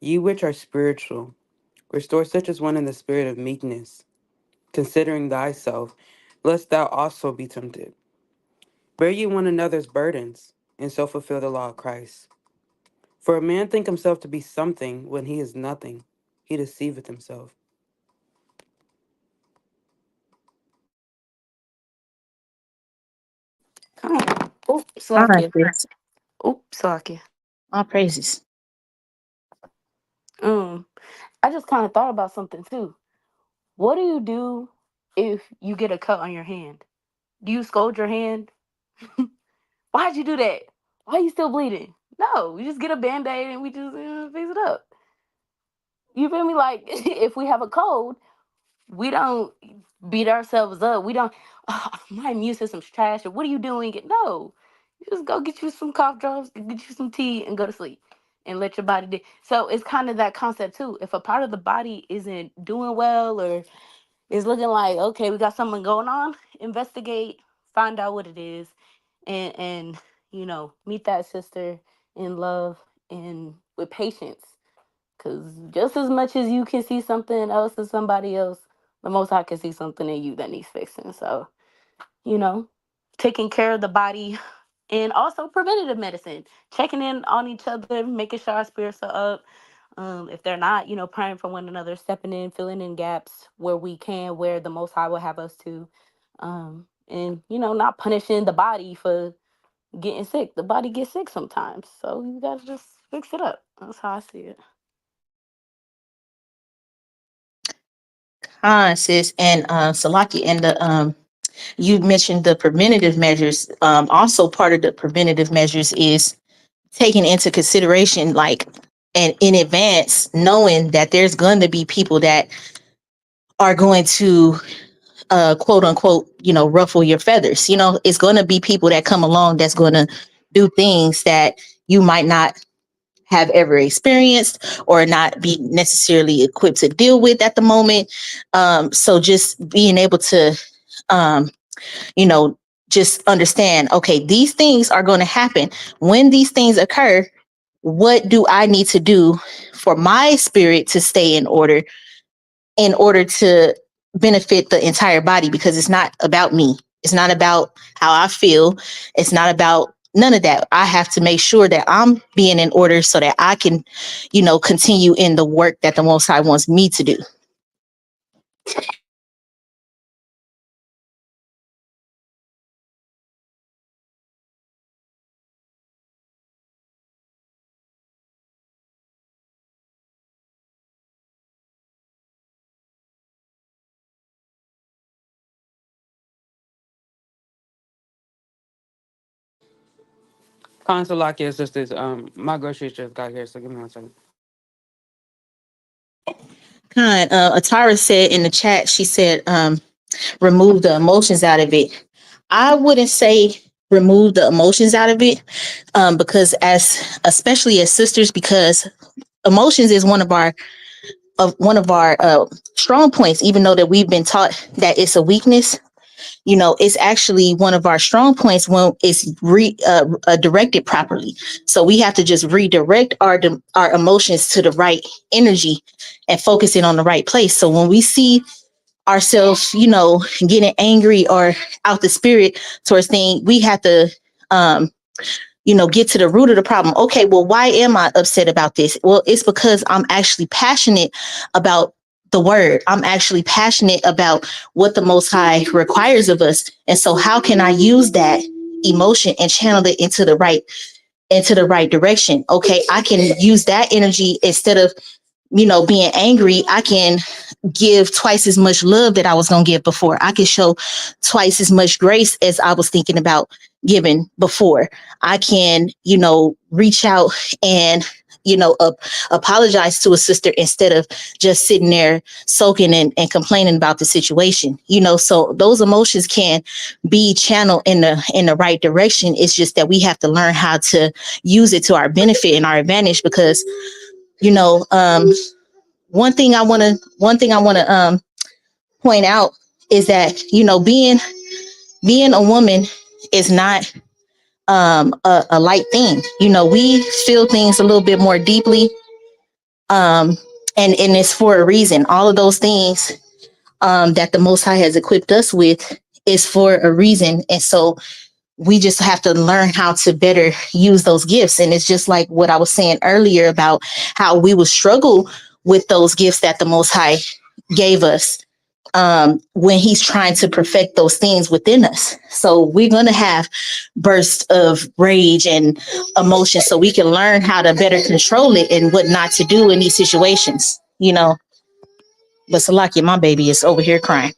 ye which are spiritual, restore such as one in the spirit of meekness, considering thyself, lest thou also be tempted. Bear ye one another's burdens, and so fulfill the law of Christ. For a man think himself to be something when he is nothing, he deceiveth himself. Come on. Oh, All right, Salakia. sis. Oh, Salakia. All praises. Um, I just kind of thought about something too. What do you do if you get a cut on your hand? Do you scold your hand? Why'd you do that? Why are you still bleeding? No, we just get a band-aid and we just fix it up. You feel me? Like if we have a cold, we don't beat ourselves up. We don't, oh, my immune system's trash. Or what are you doing? No, you just go get you some cough drops, get you some tea, and go to sleep, and let your body do. So it's kind of that concept too. If a part of the body isn't doing well, or is looking like, okay, we got something going on, investigate, find out what it is, and meet that sister in love and with patience. Because just as much as you can see something else in somebody else, the Most High can see something in you that needs fixing. So, you know, taking care of the body, and also preventative medicine, checking in on each other, making sure our spirits are up. If they're not, praying for one another, stepping in, filling in gaps where we can, where the Most High will have us to, and not punishing the body for getting sick. The body gets sick sometimes, so you gotta just fix it up. That's how I see it. Sis, and Salaki, and the you mentioned the preventative measures. Also, part of the preventative measures is taking into consideration, like, and in advance, knowing that there's going to be people that are going to quote unquote, ruffle your feathers. It's going to be people that come along that's going to do things that you might not have ever experienced or not be necessarily equipped to deal with at the moment. So just being able to, you know, just understand, okay, these things are going to happen. When these things occur, what do I need to do for my spirit to stay in order to benefit the entire body? Because it's not about me. It's not about how I feel. It's not about none of that. I have to make sure that I'm being in order so that I can, continue in the work that the Most High wants me to do. Consulakia sisters, my groceries just got here, so give me 1 second. Atara said in the chat, she said, remove the emotions out of it. I wouldn't say remove the emotions out of it, because especially as sisters, because emotions is one of our strong points, even though that we've been taught that it's a weakness. It's actually one of our strong points when it's directed properly. So we have to just redirect our emotions to the right energy and focus it on the right place. So when we see ourselves, getting angry or out the spirit towards things, we have to, get to the root of the problem. Okay, well, why am I upset about this? Well, it's because I'm actually passionate about the word. I'm actually passionate about what the Most High requires of us. And so how can I use that emotion and channel it into the right direction? Okay, I can use that energy instead of, being angry. I can give twice as much love that I was going to give before. I can show twice as much grace as I was thinking about giving before. I can, reach out and, apologize to a sister instead of just sitting there soaking and complaining about the situation. So those emotions can be channeled in the right direction. It's just that we have to learn how to use it to our benefit and our advantage, because, one thing I want to point out is that, being a woman is not a light thing. We feel things a little bit more deeply, and it's for a reason. All of those things that the Most High has equipped us with is for a reason. And so we just have to learn how to better use those gifts. And it's just like what I was saying earlier about how we will struggle with those gifts that the Most High gave us, when he's trying to perfect those things within us. So we're going to have bursts of rage and emotion, so we can learn how to better control it and what not to do in these situations. But Salakia, my baby, is over here crying.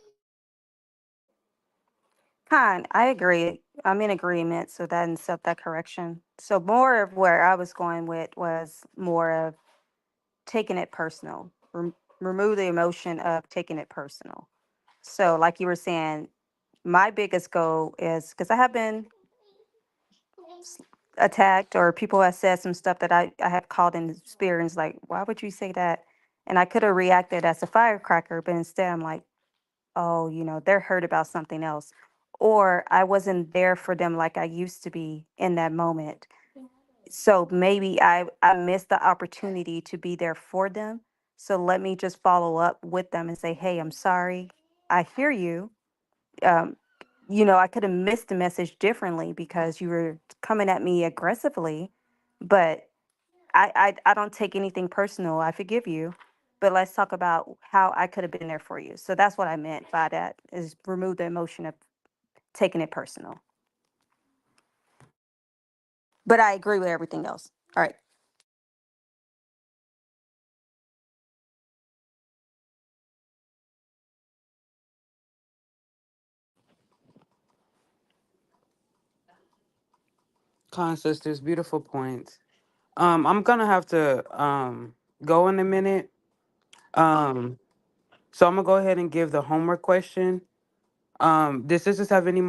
I agree. I'm in agreement. So that and accept that correction. So more of where I was going with was more of taking it personal. Remove the emotion of taking it personal. So, like you were saying, my biggest goal is because I have been attacked or people have said some stuff that I have called in the spirit and it's like, why would you say that? And I could have reacted as a firecracker, but instead I'm like, oh, they're hurt about something else. Or I wasn't there for them like I used to be in that moment. So maybe I missed the opportunity to be there for them. So let me just follow up with them and say, hey, I'm sorry. I hear you. Um, I could have missed the message differently because you were coming at me aggressively, but I don't take anything personal. I forgive you, but let's talk about how I could have been there for you. So that's what I meant by that, is remove the emotion of taking it personal. But I agree with everything else. All right. Con sisters, beautiful points. I'm gonna have to go in a minute. Um, so I'm gonna go ahead and give the homework question. Does sisters have any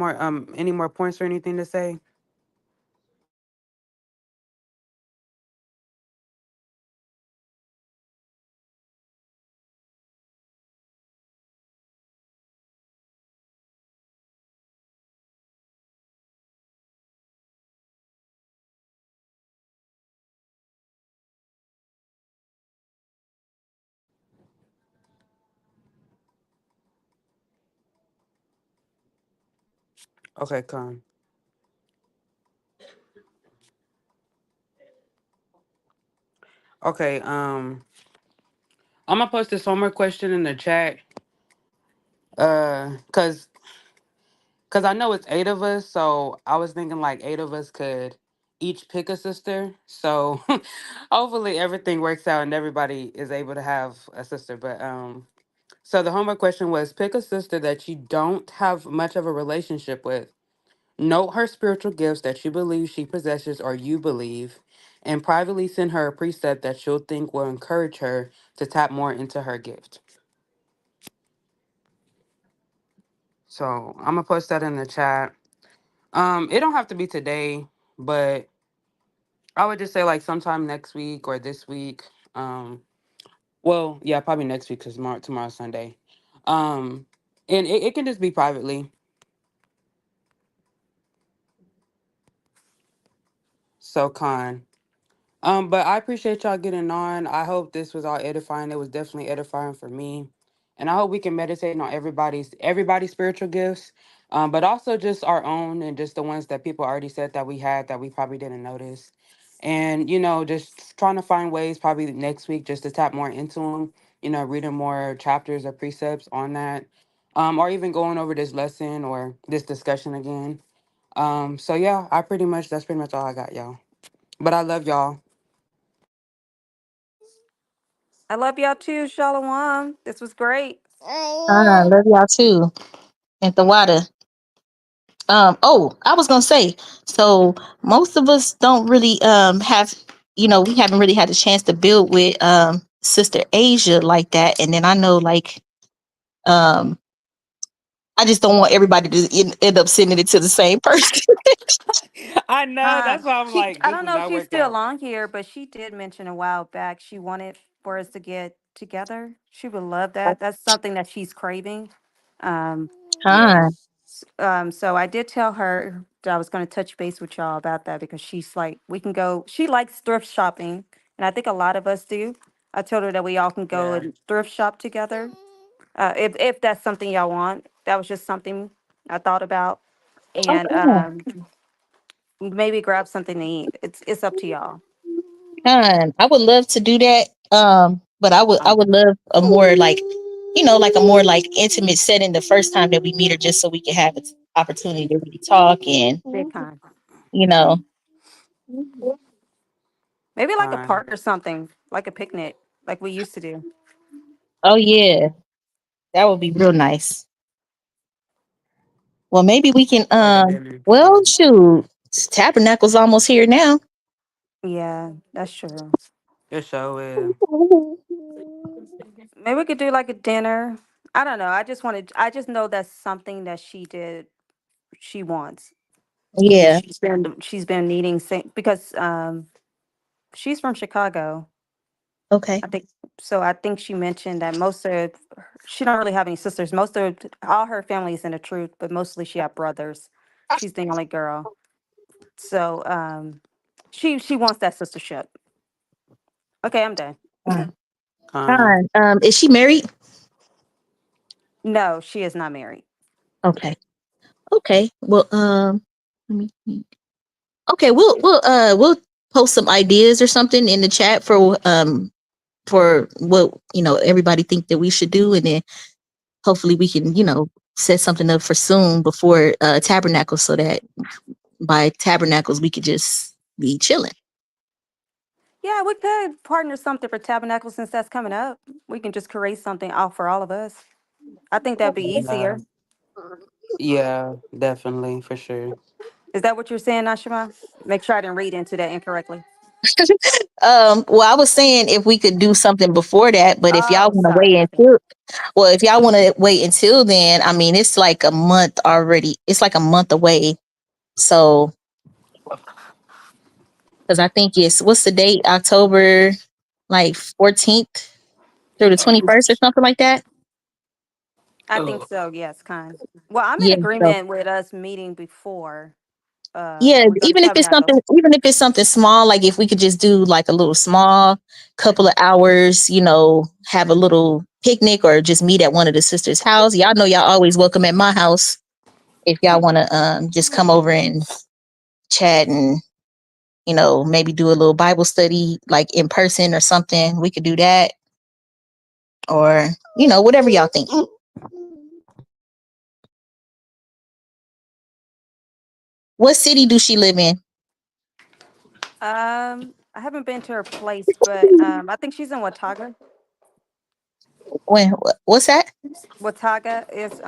more points or anything to say? Okay, Con. Okay, I'm gonna post this homework question in the chat. Cause I know it's 8 of us, so I was thinking like 8 of us could each pick a sister. So hopefully everything works out and everybody is able to have a sister. But so the homework question was, pick a sister that you don't have much of a relationship with. Note her spiritual gifts that you believe she possesses or you believe, and privately send her a precept that you'll think will encourage her to tap more into her gift. So I'm gonna post that in the chat. It don't have to be today, but I would just say like sometime next week or this week. Well, yeah, probably next week because tomorrow's Sunday. Um, and it can just be privately. So Con. But I appreciate y'all getting on. I hope this was all edifying. It was definitely edifying for me. And I hope we can meditate on everybody's spiritual gifts. But also just our own and just the ones that people already said that we had that we probably didn't notice. And, just trying to find ways probably next week just to tap more into them, reading more chapters or precepts on that. Or even going over this lesson or this discussion again. So yeah, that's pretty much all I got, y'all. But I love y'all. I love y'all too, Shalom. This was great. Love y'all too. And the water. Oh, I was gonna say, so most of us don't really have, we haven't really had a chance to build with Sister Asia like that. And then I know like um I just don't want everybody to end up sending it to the same person. I know. That's why I'm like, I this don't does know if not she's work still out. on here, but she did mention a while back she wanted for us to get together. She would love that. That's something that she's craving. Um, Con, Yes. so I did tell her that I was going to touch base with y'all about that because she's like, we can go. She likes thrift shopping, and I think a lot of us do. I told her that we all can go Yeah. and thrift shop together. If that's something y'all want, that was just something I thought about, and oh, maybe grab something to eat. It's up to y'all. I would love to do that. But I would love a more like, like a more like intimate setting the first time that we meet her, just so we can have an opportunity to really talk and Big time. you know. Maybe like a Fine. park or something, like a picnic, like we used to do. Oh yeah, that would be real nice. Well, maybe we can. Like a dinner. Well, Yeah. shoot, Tabernacle's almost here now. Yeah, that's true. It sure is. Maybe we could do like a dinner. I don't know. I just know that's something that she did. She wants, and Yeah. she's been needing because she's from Chicago. Okay. I think so. I think she mentioned that she don't really have any sisters. Most of all her family is in the truth, but mostly she have brothers. She's the only girl. So she wants that sistership. Okay, I'm done. Uh, Con. Is she married? No, she is not married. Okay. Okay. Well, let me think. Okay, we'll post some ideas or something in the chat for what everybody think that we should do, and then hopefully we can set something up for soon before Tabernacles, so that by Tabernacles we could just be chilling. Yeah, we could partner something for Tabernacle since that's coming up. We can just create something out for all of us. I think that'd be Yeah, easier. yeah, definitely for sure. Is that what you're saying, Nashima? Make sure I didn't read into that incorrectly. Well, I was saying if we could do something before that, but if y'all Oh, want to sorry, wait my bad. until, well, if y'all want to wait until then, I mean, it's like a month already. It's like a month away. So, because I think what's the date? October like 14th through the 21st or something like that. I think Oh, so. Yes, kind. Well, I'm in Yeah. So, agreement with us meeting before yeah, we go to Tabernacle. even if it's something small, like if we could just do like a little small couple of hours, have a little picnic or just meet at one of the sisters' house. Y'all know y'all always welcome at my house if y'all want to just come over and chat and maybe do a little Bible study like in person or something. We could do that, or whatever y'all think. What city do she live in? I haven't been to her place, but I think she's in Watauga. What's that? Watauga is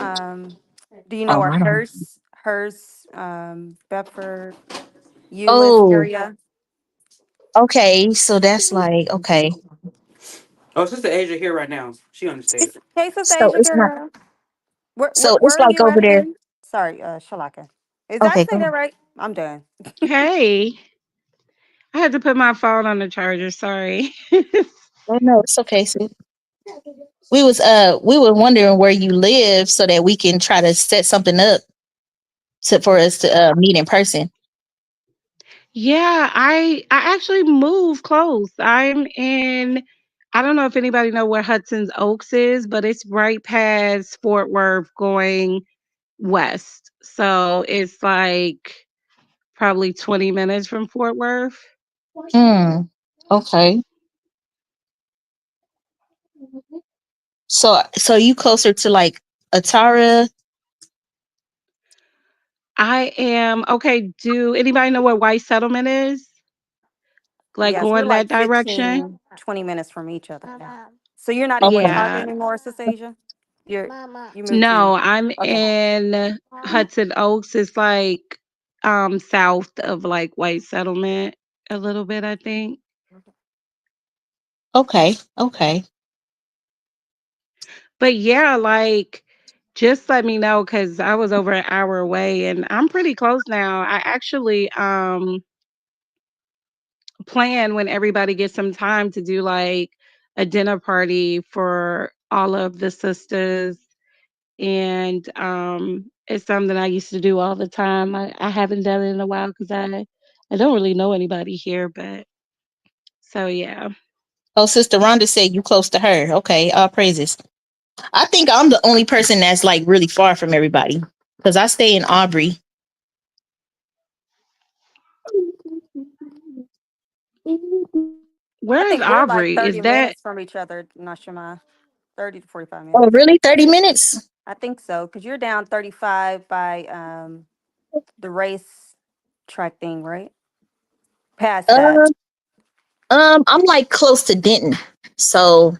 do you know Oh, where I don't. Hearst, Bedford, Euless Oh, area? okay. So that's like okay. oh, Sister Asia here right now. She on the stage. Hey, Sister So Asia it's not. girl. Where, So where it's where are like you over at there. again? Sorry, Shalaka. Is that Okay, say go that ahead. right? I'm done. Hey, I had to put my phone on the charger. Sorry. Oh no, it's okay. See, we were wondering where you live so that we can try to set something up for us to meet in person. Yeah, I actually moved close. I'm in. I don't know if anybody know where Hudson's Oaks is, but it's right past Fort Worth going west. So it's like probably 20 minutes from Fort Worth. Hmm. Okay. So you closer to like Atara? I am okay. Do anybody know where White Settlement is? Like Yes, we're going that like direction? 15, 20 minutes from each other. Yeah. So you're not in Okay. Watauga Yeah. anymore, Sister Asia? You're you moved to No, I'm okay. in Hudson Oaks. It's like south of like White Settlement a little bit, I think. Okay. Okay. But yeah, like just let me know because I was over an hour away and I'm pretty close now. I actually plan when everybody gets some time to do like a dinner party for all of the sisters. And it's something I used to do all the time. I haven't done it in a while because I don't really know anybody here, but so yeah. Oh, Sister Rhonda said you close to her. Okay. All praises. I think I'm the only person that's like really far from everybody because I stay in Aubrey. I Where is think we're like Aubrey? Is 30 that minutes from each other, Nashima. 30 to 45 Oh, minutes. really? 30 minutes? I think so, because you're down 35 by the race track thing, right? Past that. Um, I'm like close to Denton. So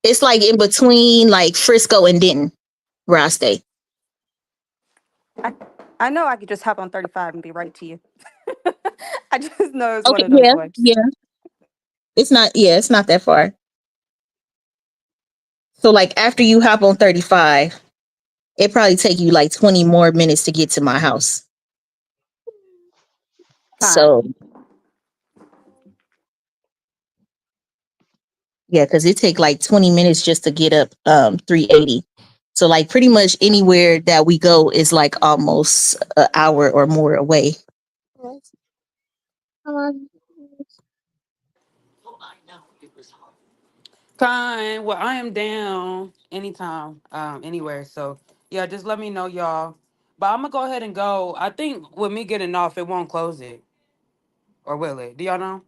it's like in between like Frisco and Denton where I stay. I, I know I could just hop on 35 and be right to you. I just know it's one Okay, of those yeah, ways. yeah. It's not that far. So like after you hop on 35, it probably take you like 20 more minutes to get to my house. Time. So yeah, because it take like 20 minutes just to get up 380. So like pretty much anywhere that we go is like almost an hour or more away. Fine. Well, I am down anytime, anywhere. So yeah, just let me know, y'all. But I'm gonna go ahead and go. I think with me getting off, it won't close it. or will it? Do y'all know?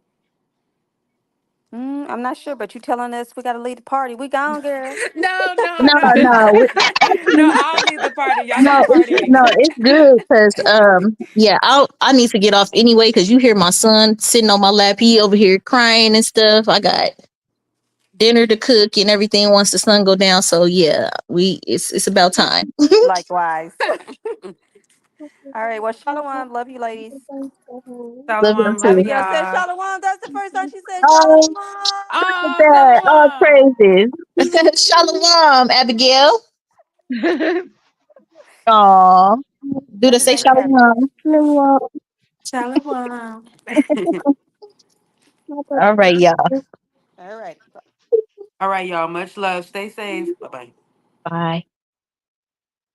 I'm not sure, but you telling us we gotta leave the party. We gone, girl. No, no, No, no, no, no. actually, I'll leave the party. Y'all no, keep partying. it's good because yeah, I need to get off anyway because you hear my son sitting on my lap, he over here crying and stuff. I got dinner to cook and everything once the sun go down. So yeah, it's about time. Likewise. All right. Well, shalom. Love you, ladies. Love you Shalom, love too. Abigail said y'all. shalom. That's the first time she said Oh, shalom. look at Oh, that! All shalom. praises. Shalom, Abigail. Aw, do That the just say made me happy. shalom. Shalom. Shalom. All right, y'all. All right. All right, y'all. Much love. Stay safe. Bye bye. Bye.